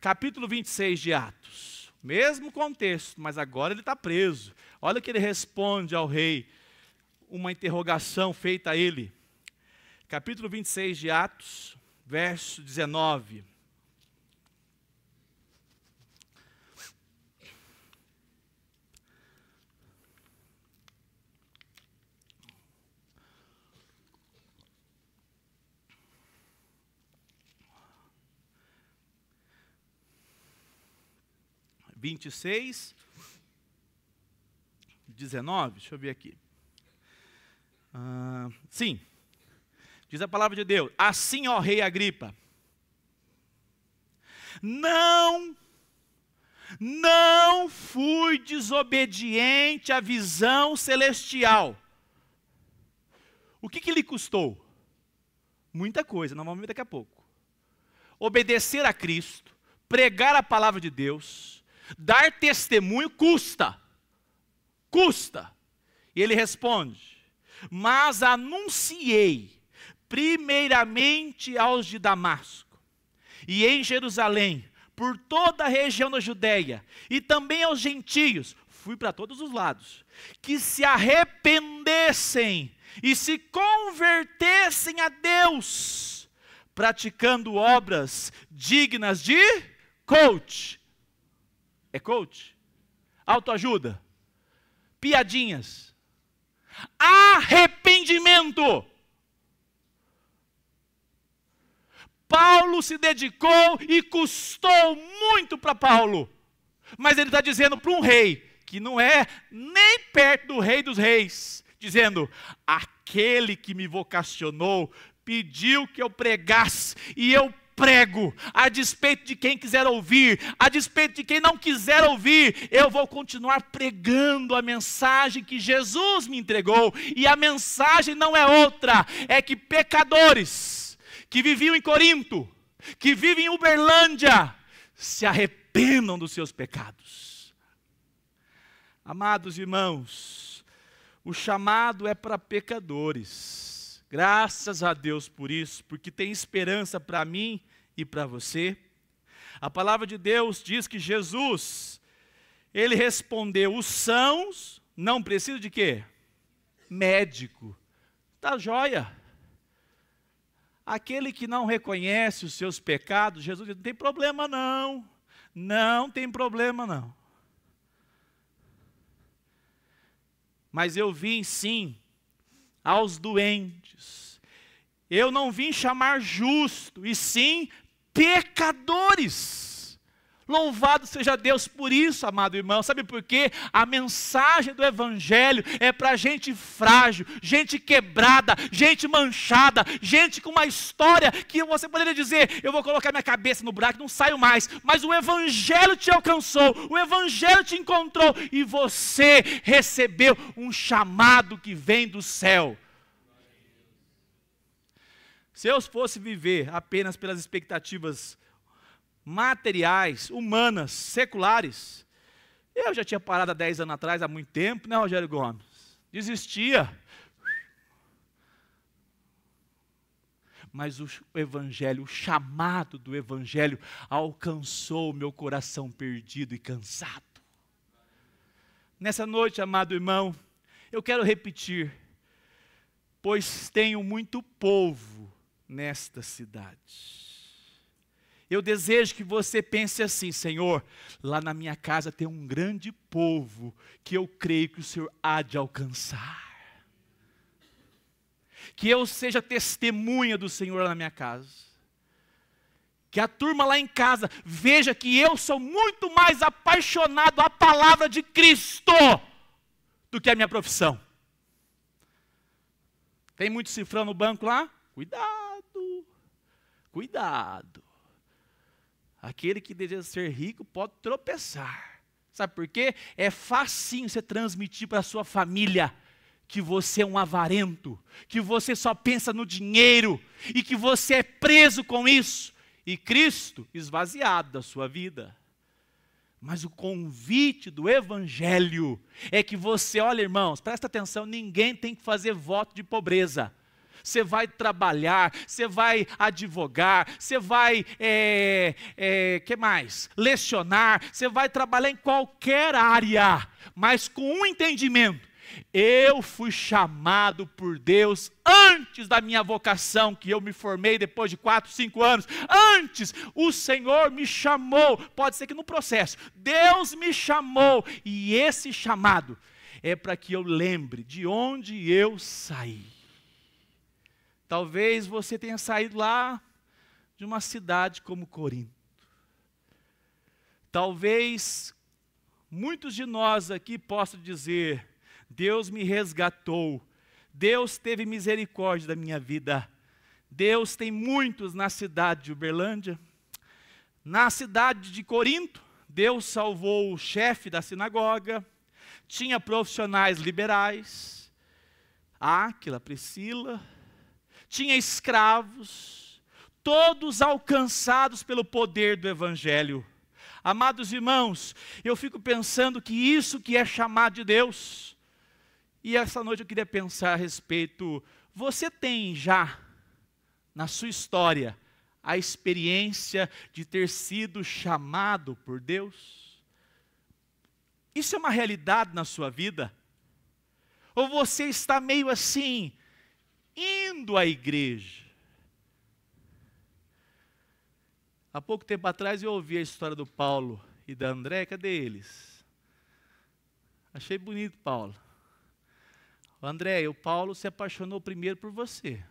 Capítulo 26 de Atos, mesmo contexto, mas agora ele está preso. Olha o que ele responde ao rei, uma interrogação feita a ele. Capítulo 26 de Atos, verso 19. (26, 19), deixa eu ver aqui. Sim, diz a palavra de Deus: assim, ó rei Agripa, não fui desobediente à visão celestial. O que lhe custou? Muita coisa, nós vamos ver daqui a pouco. Obedecer a Cristo, pregar a palavra de Deus, dar testemunho custa. E ele responde: mas anunciei primeiramente aos de Damasco e em Jerusalém, por toda a região da Judéia, e também aos gentios, fui para todos os lados, que se arrependessem e se convertessem a Deus, praticando obras dignas de coach. É coach? Autoajuda? Piadinhas? Arrependimento. Paulo se dedicou e custou muito para Paulo. Mas ele está dizendo para um rei, que não é nem perto do rei dos reis, dizendo: aquele que me vocacionou pediu que eu pregasse, e eu prego, a despeito de quem quiser ouvir, a despeito de quem não quiser ouvir, eu vou continuar pregando a mensagem que Jesus me entregou. E a mensagem não é outra, é que pecadores que viviam em Corinto, que vivem em Uberlândia, se arrependam dos seus pecados. Amados irmãos, o chamado é para pecadores. Graças a Deus por isso, porque tem esperança para mim e para você. A palavra de Deus diz que Jesus, ele respondeu: os sãos não precisam de quê? Médico. Tá joia. Aquele que não reconhece os seus pecados, Jesus diz: não tem problema não. Não tem problema não. Mas eu vim sim aos doentes. Eu não vim chamar justo, e sim pecadores. Louvado seja Deus por isso, amado irmão. Sabe por quê? A mensagem do Evangelho é para gente frágil, gente quebrada, gente manchada, gente com uma história que você poderia dizer: eu vou colocar minha cabeça no buraco, não saio mais. Mas o Evangelho te alcançou, o Evangelho te encontrou, e você recebeu um chamado que vem do céu. Se eu fosse viver apenas pelas expectativas materiais, humanas, seculares, eu já tinha parado há 10 anos atrás, há muito tempo, né, Rogério Gomes? Desistia. Mas o Evangelho, o chamado do Evangelho alcançou o meu coração perdido e cansado. Nessa noite, amado irmão, eu quero repetir: pois tenho muito povo nesta cidade. Eu desejo que você pense assim: Senhor, lá na minha casa tem um grande povo que eu creio que o Senhor há de alcançar. Que eu seja testemunha do Senhor lá na minha casa. Que a turma lá em casa veja que eu sou muito mais apaixonado à palavra de Cristo do que a minha profissão. Tem muito cifrão no banco lá? Cuidado, cuidado. Aquele que deseja ser rico pode tropeçar. Sabe por quê? É facinho você transmitir para a sua família que você é um avarento, que você só pensa no dinheiro e que você é preso com isso. E Cristo esvaziado da sua vida. Mas o convite do Evangelho é que você, olha irmãos, presta atenção, ninguém tem que fazer voto de pobreza. Você vai trabalhar, você vai advogar, você vai, que mais? Lecionar, você vai trabalhar em qualquer área, mas com um entendimento. Eu fui chamado por Deus antes da minha vocação, que eu me formei depois de 4, 5 anos. Antes, o Senhor me chamou, pode ser que no processo, Deus me chamou, e esse chamado é para que eu lembre de onde eu saí. Talvez você tenha saído lá de uma cidade como Corinto. Talvez muitos de nós aqui possam dizer: Deus me resgatou, Deus teve misericórdia da minha vida. Deus tem muitos na cidade de Uberlândia. Na cidade de Corinto, Deus salvou o chefe da sinagoga, tinha profissionais liberais, Áquila, Priscila, tinha escravos, todos alcançados pelo poder do Evangelho. Amados irmãos, eu fico pensando que isso que é chamado de Deus. E essa noite eu queria pensar a respeito, você tem já, na sua história, a experiência de ter sido chamado por Deus? Isso é uma realidade na sua vida? Ou você está meio assim, indo à igreja? Há pouco tempo atrás eu ouvi a história do Paulo e da André, cadê eles? Achei bonito, Paulo. O André, o Paulo se apaixonou primeiro por você.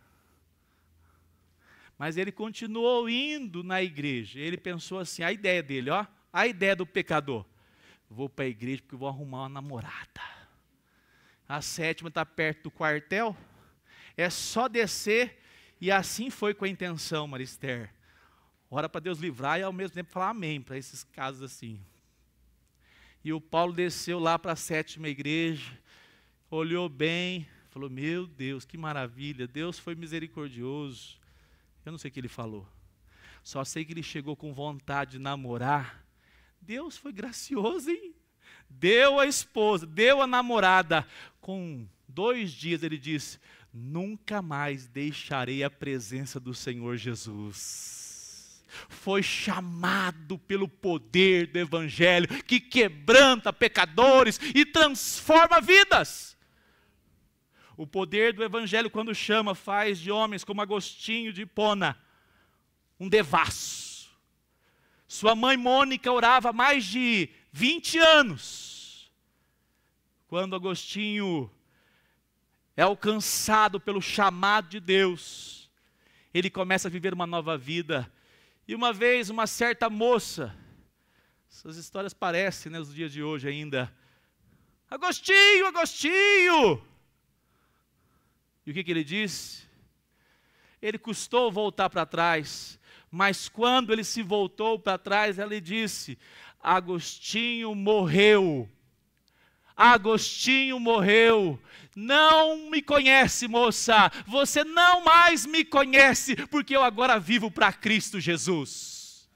Mas ele continuou indo na igreja. Ele pensou assim, a ideia dele, ó, a ideia do pecador. Vou para a igreja porque vou arrumar uma namorada. A 7ª está perto do quartel. É só descer, e assim foi com a intenção, Marister. Ora para Deus livrar e ao mesmo tempo falar amém para esses casos assim. E o Paulo desceu lá para a 7ª igreja, olhou bem, falou, meu Deus, que maravilha, Deus foi misericordioso. Eu não sei o que ele falou, só sei que ele chegou com vontade de namorar. Deus foi gracioso, hein? Deu a esposa, deu a namorada. Com 2 dias ele disse, nunca mais deixarei a presença do Senhor Jesus. Foi chamado pelo poder do Evangelho, que quebranta pecadores e transforma vidas. O poder do Evangelho, quando chama, faz de homens como Agostinho de Hipona um devasso. Sua mãe Mônica orava há mais de 20 anos. Quando Agostinho é alcançado pelo chamado de Deus, ele começa a viver uma nova vida. E uma vez, uma certa moça, essas histórias parecem, né, nos dias de hoje ainda, Agostinho, Agostinho! E o que ele disse? Ele custou voltar para trás, mas quando ele se voltou para trás, ele disse, Agostinho morreu. Agostinho morreu. Não me conhece, moça. Você não mais me conhece, porque eu agora vivo para Cristo Jesus.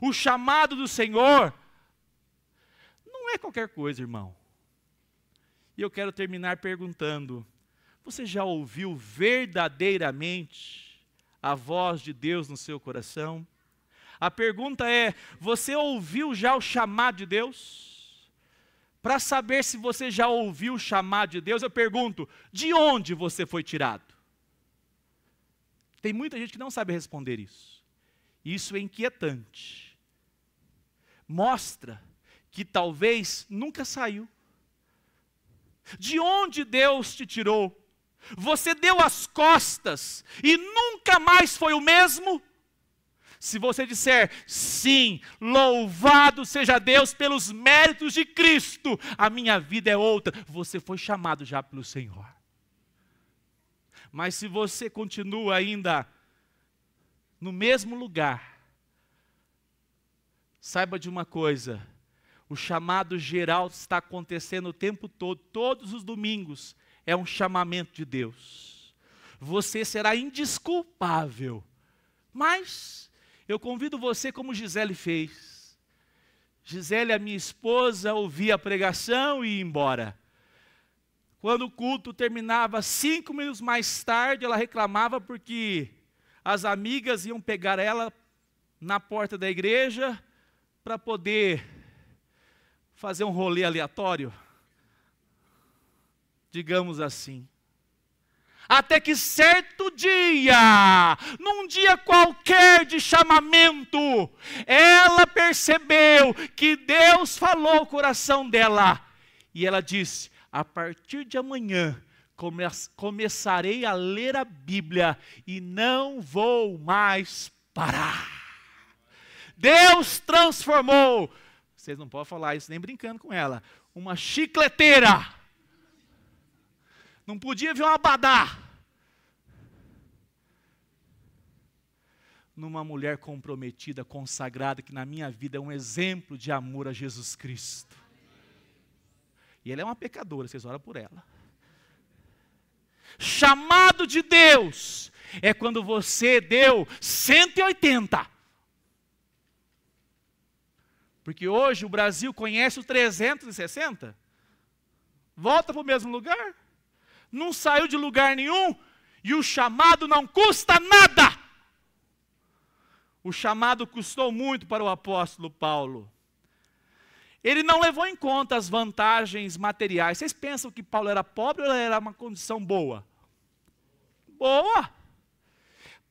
O chamado do Senhor não é qualquer coisa, irmão. E eu quero terminar perguntando, você já ouviu verdadeiramente a voz de Deus no seu coração? A pergunta é, você ouviu já o chamado de Deus? Para saber se você já ouviu o chamado de Deus, eu pergunto, de onde você foi tirado? Tem muita gente que não sabe responder isso. Isso é inquietante. Mostra que talvez nunca saiu. De onde Deus te tirou? Você deu as costas e nunca mais foi o mesmo? Se você disser, sim, louvado seja Deus pelos méritos de Cristo, a minha vida é outra, você foi chamado já pelo Senhor. Mas se você continua ainda no mesmo lugar, saiba de uma coisa, o chamado geral está acontecendo o tempo todo, todos os domingos, é um chamamento de Deus. Você será indesculpável, mas eu convido você como Gisele fez. Gisele, a minha esposa, ouvia a pregação e ia embora. Quando o culto terminava 5 minutos mais tarde, ela reclamava porque as amigas iam pegar ela na porta da igreja para poder fazer um rolê aleatório, digamos assim. Até que certo dia, num dia qualquer de chamamento, ela percebeu que Deus falou ao coração dela. E ela disse: a partir de amanhã, começarei a ler a Bíblia e não vou mais parar. Deus transformou, vocês não podem falar isso nem brincando com ela, uma chicleteira. Não podia ver um abadá. Numa mulher comprometida, consagrada, que na minha vida é um exemplo de amor a Jesus Cristo. E ela é uma pecadora, vocês oram por ela. Chamado de Deus é quando você deu 180. Porque hoje o Brasil conhece o 360. Volta para o mesmo lugar. Não saiu de lugar nenhum e o chamado não custa nada. O chamado custou muito para o apóstolo Paulo. Ele não levou em conta as vantagens materiais. Vocês pensam que Paulo era pobre ou era uma condição boa? Boa!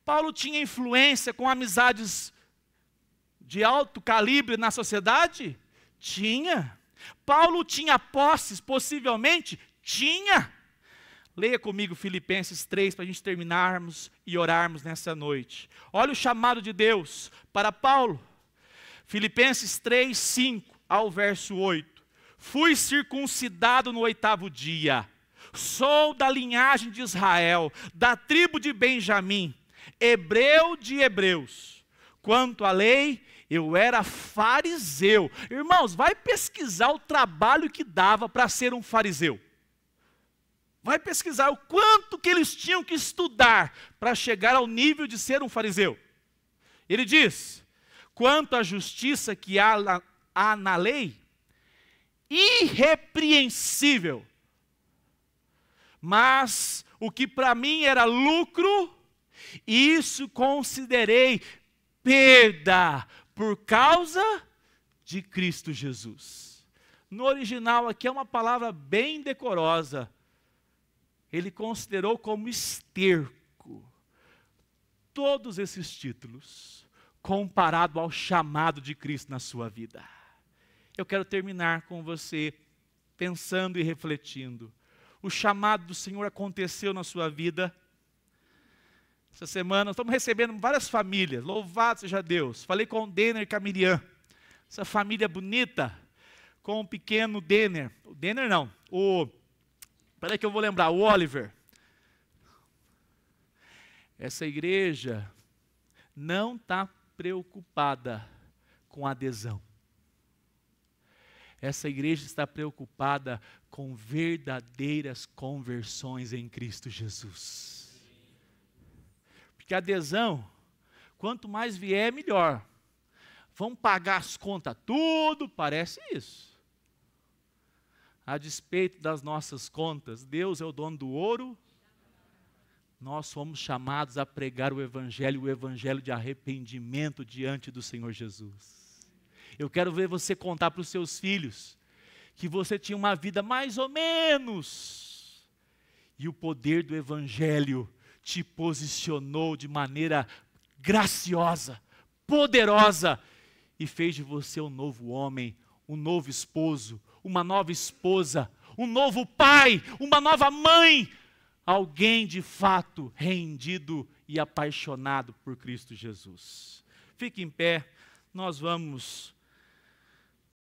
Paulo tinha influência com amizades de alto calibre na sociedade? Tinha. Paulo tinha posses, possivelmente? Tinha. Leia comigo Filipenses 3 para a gente terminarmos e orarmos nessa noite. Olha o chamado de Deus para Paulo. Filipenses 3, 5 ao verso 8. Fui circuncidado no 8º dia. Sou da linhagem de Israel, da tribo de Benjamim, hebreu de hebreus. Quanto à lei, eu era fariseu. Irmãos, vai pesquisar o trabalho que dava para ser um fariseu. Vai pesquisar o quanto que eles tinham que estudar para chegar ao nível de ser um fariseu. Ele diz: quanto à justiça que há na lei, irrepreensível. Mas o que para mim era lucro, isso considerei perda por causa de Cristo Jesus. No original aqui é uma palavra bem decorosa. Ele considerou como esterco todos esses títulos, comparado ao chamado de Cristo na sua vida. Eu quero terminar com você pensando e refletindo. O chamado do Senhor aconteceu na sua vida. Essa semana estamos recebendo várias famílias, louvado seja Deus. Falei com o Denner e com a Miriam, essa família bonita, com o pequeno Denner. O Denner não, peraí que eu vou lembrar, o Oliver. Essa igreja não está preocupada com adesão. Essa igreja está preocupada com verdadeiras conversões em Cristo Jesus. Porque a adesão, quanto mais vier, melhor. Vamos pagar as contas tudo, parece isso. A despeito das nossas contas, Deus é o dono do ouro. Nós fomos chamados a pregar o evangelho de arrependimento diante do Senhor Jesus. Eu quero ver você contar para os seus filhos que você tinha uma vida mais ou menos. E o poder do evangelho te posicionou de maneira graciosa, poderosa, e fez de você um novo homem, um novo esposo, uma nova esposa, um novo pai, uma nova mãe, alguém de fato rendido e apaixonado por Cristo Jesus. Fique em pé, nós vamos